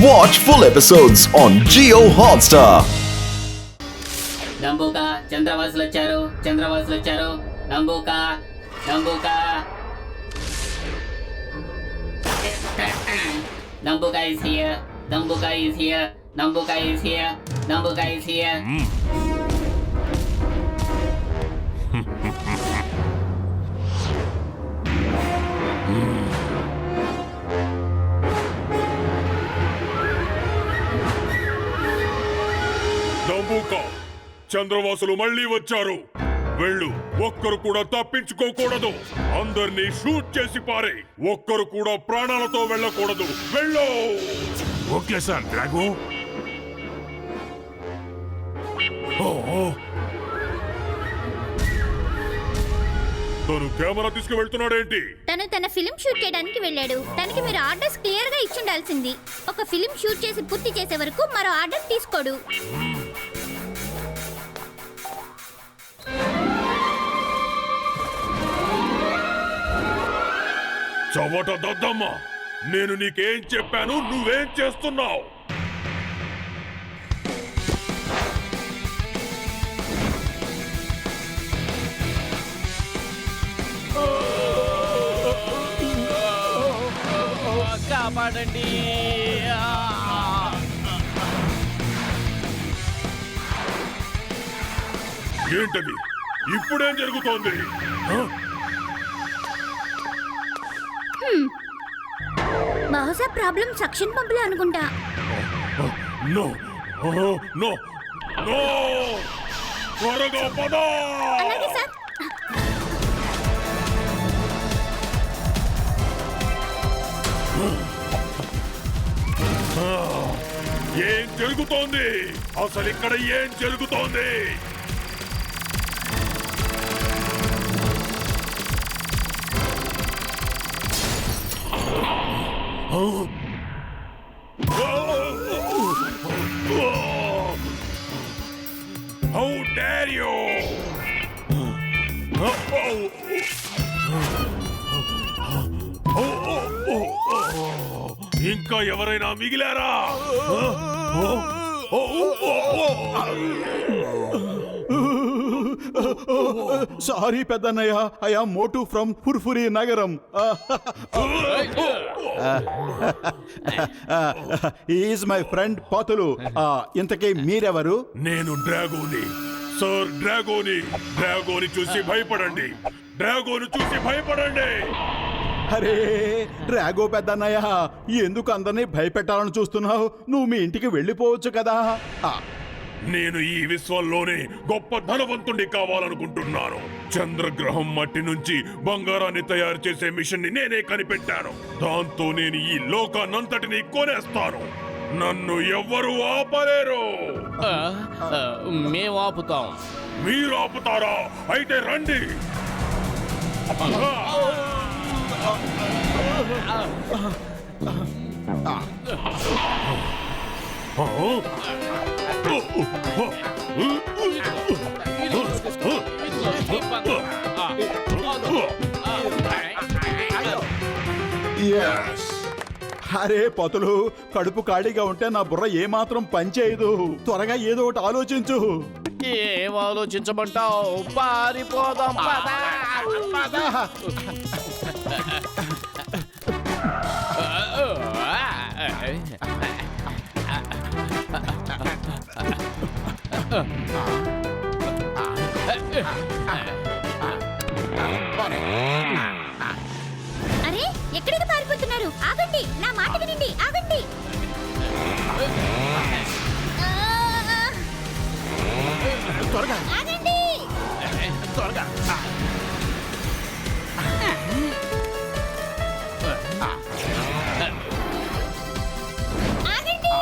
Watch full episodes on Jio Hotstar. నంబూకా చంద్రవాసులు వచ్చారు నంబూకా is here. నంబూకా చంద్రవాసులు మళ్ళీ వచ్చారు. వెళ్ళు, ఒక్కరు కూడా తప్పించుకోకూడదు. అందరినీ షూట్ చేసి పారే. ఒక్కరు కూడా ప్రాణాలతో వెళ్ళకూడదు. వెళ్ళు. Okay sir Drago. తను కెమెరా తీసుకువెళ్తున్నాడేంటి? తను తన ఫిలిం షూట్ చేయడానికి వెళ్ళాడు. తనకి మీరు ఆర్డర్స్ క్లియర్ గా ఇచ్చుండాల్సింది. ఒక ఫిలిం షూట్ చేసి పూర్తి చేసే వరకు మరో ఆర్డర్ తీసుకోడు. చవట దద్దమ్మ, నేను నీకేం చెప్పాను, నువ్వేం చేస్తున్నావు? కాపాడండి. ఏంటది? ఇప్పుడేం జరుగుతోంది? బహుశా ప్రాబ్లం సక్షన్ పంపులో అనుకుంటా. నో నో నో, త్వరగా పద. అలాగే సార్. ఏం జరుగుతోంది? అసలు ఇక్కడ ఏం జరుగుతోంది? How dare you! ఇంకా ఎవరైనా మిగిలారా? సారీ పెద్దన్నయ్య, I am Motu from Furfuri నగరం. ఈజ్ మై ఫ్రెండ్ పోతులు. ఇంతకీ మీరెవరు? నేను డ్రాగోని, సార్ డ్రాగోని. డ్రాగోని చూసి భయపడండి. డ్రాగోని చూసి భయపడండి. అరే డ్రాగో పెద్దన్నయ్య, ఎందుకు అందరినీ భయపెట్టాలని చూస్తున్నావు? నువ్వు మీ ఇంటికి వెళ్ళిపోవచ్చు కదా. నేను ఈ విశ్వంలోనే గొప్ప ధనవంతుడి కావాలనుకుంటున్నాను. చంద్రగ్రహం మట్టి నుంచి బంగారాన్ని తయారు చేసే మిషన్ ని నేనే కనిపెట్టాను. దాంతో నేను ఈ లోకాన్నంతటిని కొనేస్తాను. నన్ను ఎవ్వరూ ఆపలేరు. మేము ఆపుతాం. మీరు ఆపుతారా? అయితే రండి. అరే పొతులు, కడుపు ఖాళీగా ఉంటే నా బుర్ర ఏమాత్రం పనిచేయదు. త్వరగా ఏదో ఒకటి ఆలోచించు. ఏం ఆలోచించమంటావు? పారిపోదాం. అరే ఎక్కడికి పారిపోతున్నారు? ఆగండి, నా మాట వినండి. ఆగండి. త్వరగా ఆగండి. త్వరగా. ఆగండి.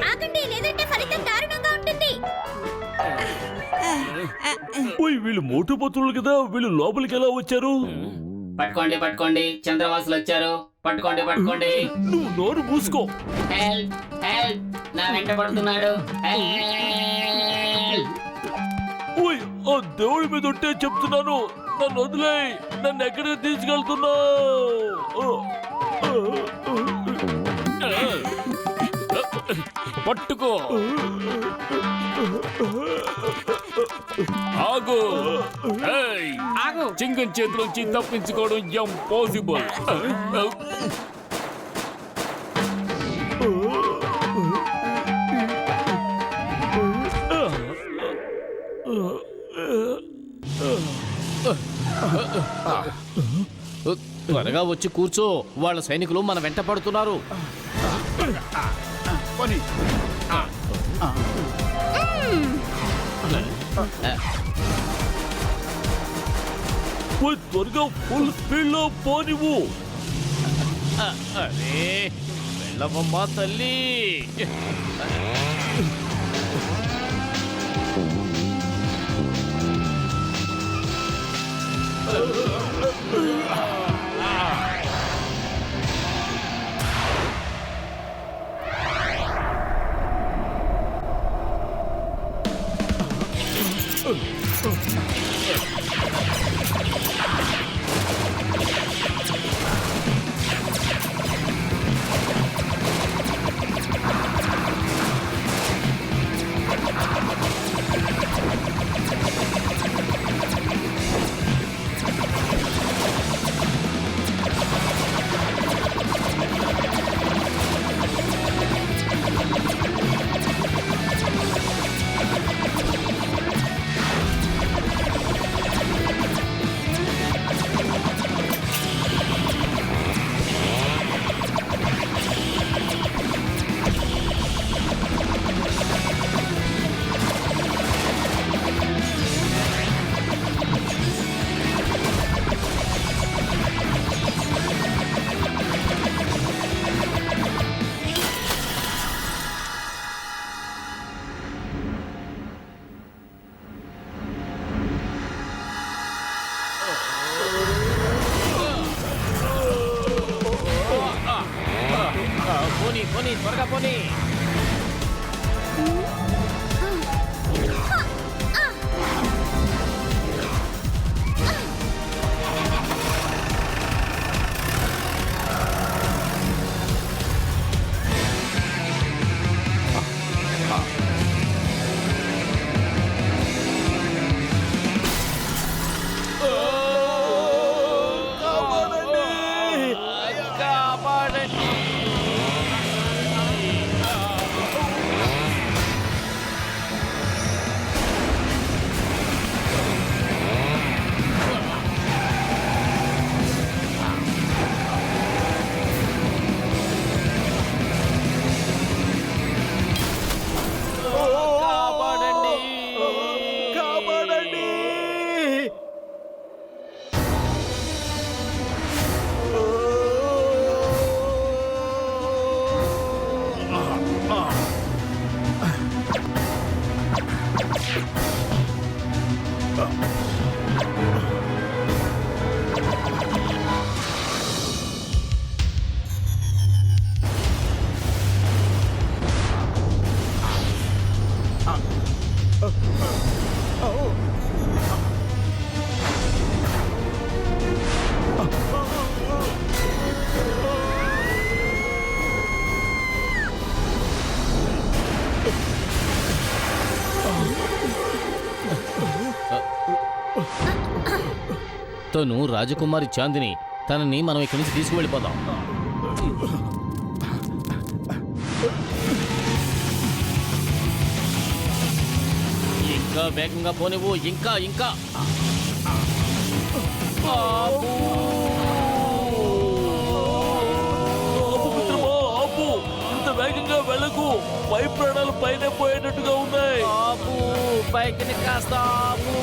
ఆగండి, లేదంటే ఫలితం దారుణంగా ఉంటుంది. వీళ్ళు మోటుపోతులు కదా, వీళ్ళు లోపలికి ఎలా వచ్చారు? పట్టుకోండి చంద్రవాసులు వచ్చారు. పట్టుకోండి నువ్వు నోరు మూసుకో. హెల్ప్ నా వెంట పడుతున్నాడు. హెల్ప్! ఓయ్ ఆ దేవుడి మీద ఉంటే చెప్తున్నాను, నన్ను వదిలేయ్. నన్ను ఎక్కడికి తీసుకెళ్తున్నావు? పట్టుకో. ఆగు. ఏయ్, ఆగు. చింగన్ చేతిలోంచి తప్పించుకోవడం ఇంపాసిబుల్. త్వరగా వచ్చి కూర్చో, వాళ్ళ సైనికులు మన వెంట పడుతున్నారు. పోనీ. ఓయ్, త్వరగా ఫుల్ స్పీడ్ లో పోనివ్వు. అరే వెళ్ళవమ్మా తల్లి. పోనీ పోనీ, త్వరగా పోనీ. కాపాడండి. కాపాడండి. కాపాడండి. తను రాజకుమారి చాందిని. తనని మనం ఇక్కడి నుంచి తీసుకువెళ్ళిపోదాం. ఇంకా వేగంగా పోనివ్వు. ఇంకా ఇంకా. ఆపు మిత్రమా, ఆపు. ఇంత వేగంగా వెళ్ళకు. పై ప్రాణాలు పైన పోయేటట్టుగా ఉన్నాయి. ఆపు, బైక్ని కాస్త ఆపు.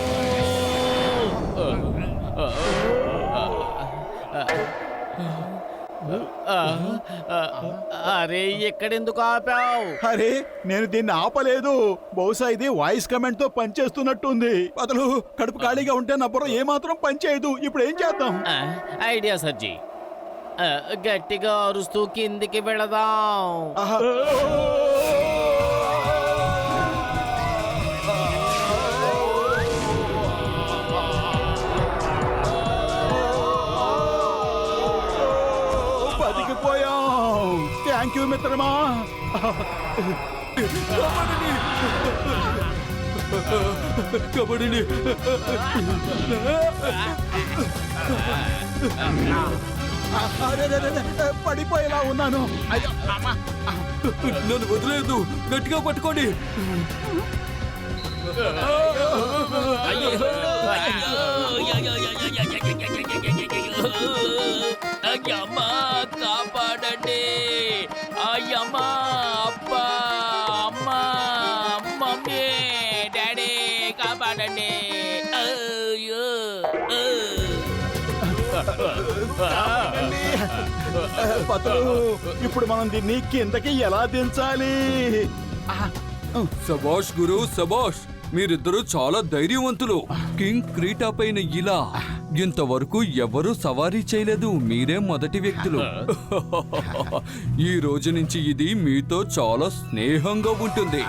అరే ఎక్కడెందుకు ఆపావు? అరే నేను దీన్ని ఆపలేదు. బహుశా ఇది వాయిస్ కమెంట్ తో పనిచేస్తున్నట్టుంది. అసలు కడుపు ఖాళీగా ఉంటే నా బుర్ర ఏమాత్రం పనిచేయదు. ఇప్పుడు ఏం చేద్దాం? ఐడియా సర్జీ. గట్టిగా అరుస్తూ కిందికి వెళదాం. ఆహా. థ్యాంక్ యూ మిత్రమా. కబడ్డీని పడిపోయేలా ఉన్నాను. అయ్యో, అమ్మా. నన్ను వదిలేదు, గట్టిగా పట్టుకోండి. అయ్యమ్మా కాపాడండి, అయ్యమ్మా అబ్బా అమ్మా మమ్మీ డాడీ కాపాడండి. అయ్యో పతులు, ఇప్పుడు మనం దీన్ని కిందకి ఎలా దించాలి? సబాష్ గురు సబాష్, మీరిద్దరూ చాలా ధైర్యవంతులు. కింగ్ క్రీటా పైన ఇలా ఇంతవరకు ఎవరూ సవారీ చేయలేదు, మీరే మొదటి వ్యక్తులు. ఈ రోజు నుంచి ఇది మీతో చాలా స్నేహంగా ఉంటుంది.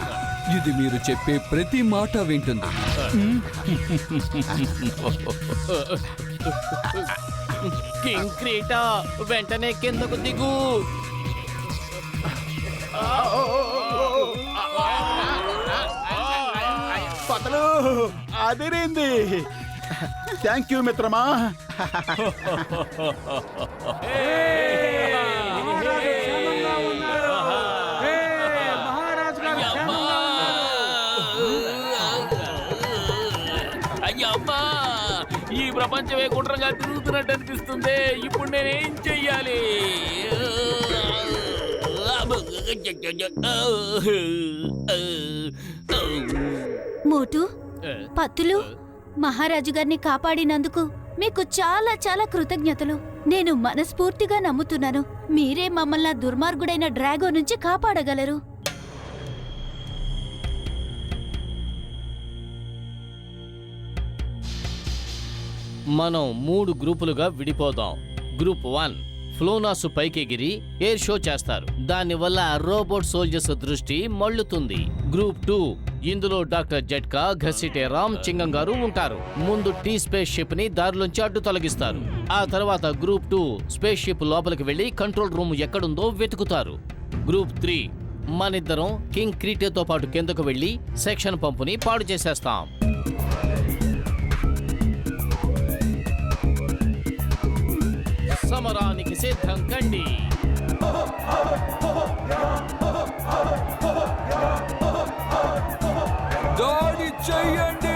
ఇది మీరు చెప్పే ప్రతి మాట వింటుంది. కింగ్ క్రీటా వెంటనే కిందకు దిగు. పతులు అదిరింది. థ్యాంక్ యూ మిత్రమా. అయ్యమ్మా ఈ ప్రపంచమే గుండ్రంగా తిరుగుతున్నట్టు అనిపిస్తుంది. ఇప్పుడు నేనేం చెయ్యాలి? మోటు, పత్తులు, మహారాజు గారిని కాపాడినందుకు మీకు చాలా చాలా కృతజ్ఞతలు. నేను మనస్ఫూర్తిగా నమ్ముతున్నాను మీరే మమ్మల్ని ఆ దుర్మార్గుడైన డ్రాగో నుంచి కాపాడగలరు. మనం 3 గ్రూపులుగా విడిపోదాం. గ్రూప్ 1 ఫ్లోనాసు పైకి ఎగిరి ఎయిర్ షో చేస్తారు. దానివల్ల రోబోట్ సోల్జర్స్ దృష్టి మళ్ళుతుంది. గ్రూప్ 2 ఇందులో డాక్టర్ జట్కా, ఘసిటేరామ్, చింగంగారు ఉంటారు. ముందు టీ స్పేస్ షిప్ ని దారిలోంచి అడ్డు తొలగిస్తారు. ఆ తర్వాత గ్రూప్ 2 స్పేస్ షిప్ లోపలికి వెళ్లి కంట్రోల్ రూమ్ ఎక్కడుందో వెతుకుతారు. గ్రూప్ 3 మనిద్దరం కింగ్ క్రీటేతో పాటు కిందకు వెళ్లి సెక్షన్ పంపుని పాడు చేసేస్తాం. సమరానికి సిద్ధం కండి. దాడి చెయ్యండి.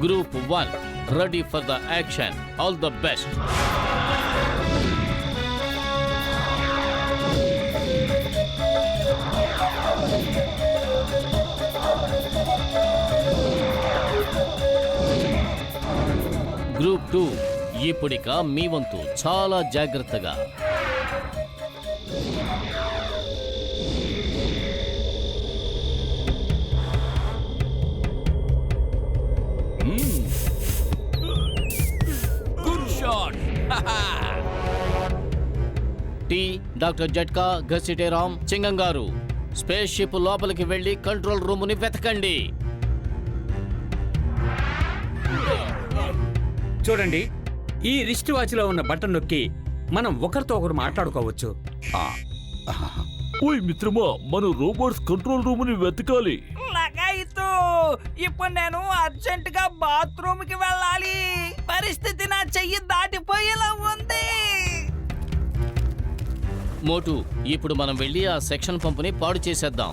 Group 1 ready for the action. All the best. Group 2 ఇప్పుడిక మీ వంతు. చాలా జాగ్రత్తగా. టీ, డాక్టర్ జట్కా, ఘసిటేరామ్, చింగంగారు స్పేస్ షిప్ లోపలికి వెళ్లి కంట్రోల్ రూమ్ ని వెతకండి. చూడండి, ఈ రిస్ట్ వాచ్ లో ఉన్న బటన్ నొక్కి మనం ఒకరితో ఒకరు మాట్లాడుకోవచ్చు. ఓయ్ మిత్రమా, మనం రోబోట్స్ కంట్రోల్ రూమ్ ని వెతకాలి. లగాయితూ ఇప్పుడు నేను అర్జెంట్ గా బాత్రూమ్ కి వెళ్ళాలి. పరిస్థితి నా చెయ్యి దాటిపోయేలా ఉంది. మోటు, ఇప్పుడు మనం వెళ్ళి ఆ సెక్షన్ పంపుని పాడు చేసేద్దాం.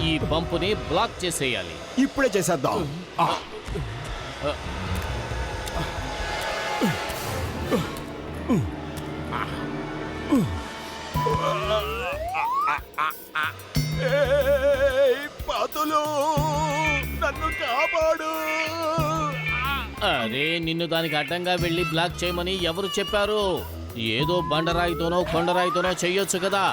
ఈ పంపుని బ్లాక్ చేసేయాలి. ఇప్పుడే చేసేద్దాం. పతులు నన్ను కాపాడు. అరే నిన్ను దానికి అడ్డంగా వెళ్ళి బ్లాక్ చేయమని ఎవరు చెప్పారు? ఏదో బండరాయితోనో కొండరాయితోనో చెయ్యొచ్చు కదా.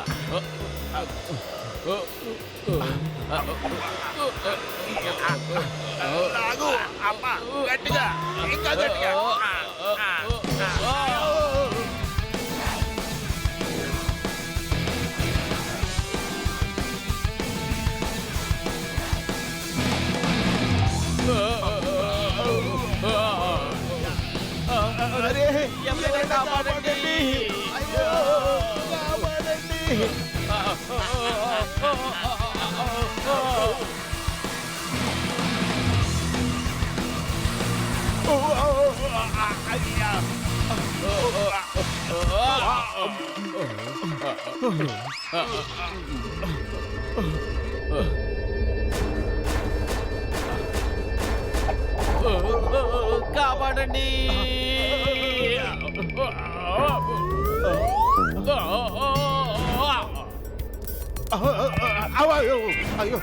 అరే ఎవరైనా కాపాడండి. అయ్యో కాపాడండి. కాపాడండి. అయ్యో అయ్యో.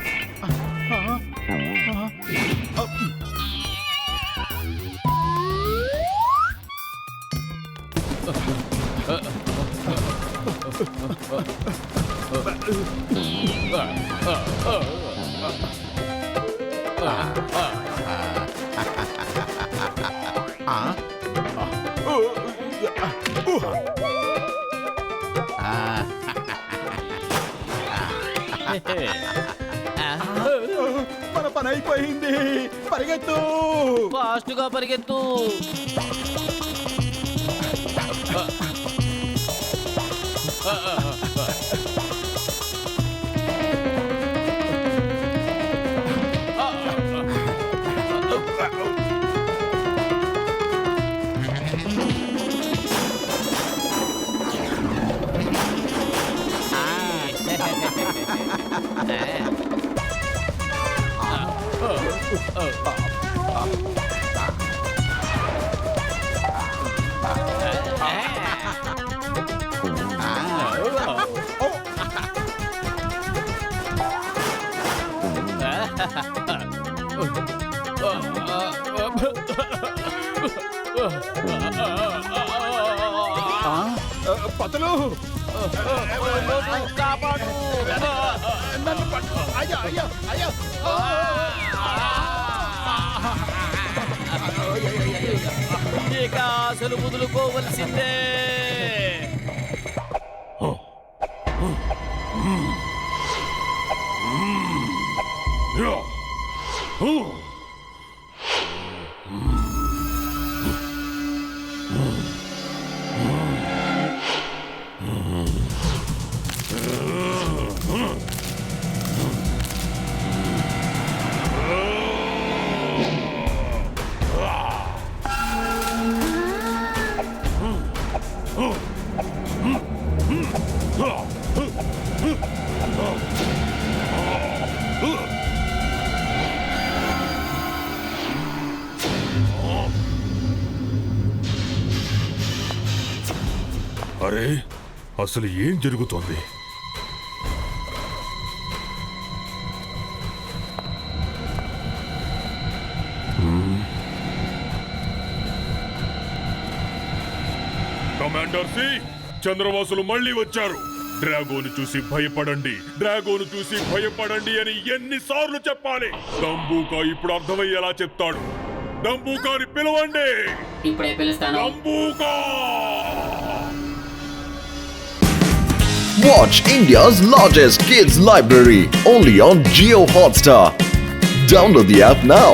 మన పని అయిపోయింది. పరిగెత్తు. ఫాస్ట్గా పరిగెత్తు. పతులు కాపాడు. నన్ను పట్టు. అయ్యో అయ్యో అయ్యో. ఇక అసలు వదులుకోవలసిందే. అరే అసలు ఏం జరుగుతోంది? కమాండర్ సి, చంద్రవాసులు మళ్ళీ వచ్చారు. డ్రాగోను చూసి భయపడండి, డ్రాగోను చూసి భయపడండి అని ఎన్నిసార్లు చెప్పాలి? దంబూకా ఇప్పుడు అర్థమయ్యేలా చెప్తాడు. దంబూకాని పిలవండి. ఇప్పుడే పిలుస్తాను. దంబూకా! Watch India's largest kids library only on Jio Hotstar. Download the app now.